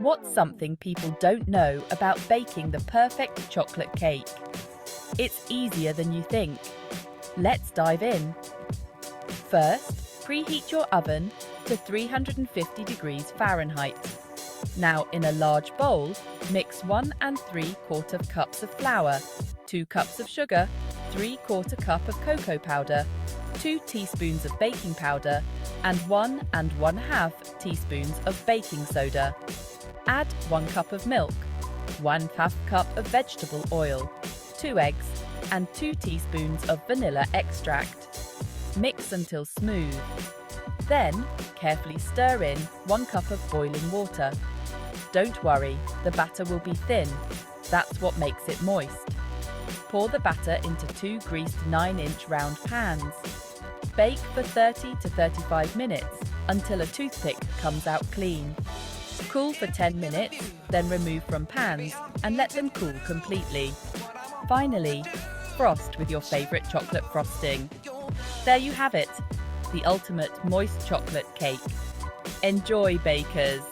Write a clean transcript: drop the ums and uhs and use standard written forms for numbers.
What's something people don't know about baking the perfect chocolate cake? It's easier than you think. Let's dive in. First, preheat your oven to 350 degrees Fahrenheit. Now, in a large bowl, mix 1 3/4 cups of flour, 2 cups of sugar, 3/4 cup of cocoa powder, 2 teaspoons of baking powder, and 1 1/2 teaspoons of baking soda. Add 1 cup of milk, 1/2 cup of vegetable oil, 2 eggs, and 2 teaspoons of vanilla extract. Mix until smooth. Then, carefully stir in 1 cup of boiling water. Don't worry, the batter will be thin. That's what makes it moist. Pour the batter into 2 greased 9-inch round pans. Bake for 30 to 35 minutes until a toothpick comes out clean. Cool for 10 minutes, then remove from pans and let them cool completely. Finally, frost with your favorite chocolate frosting. There you have it, the ultimate moist chocolate cake. Enjoy, bakers!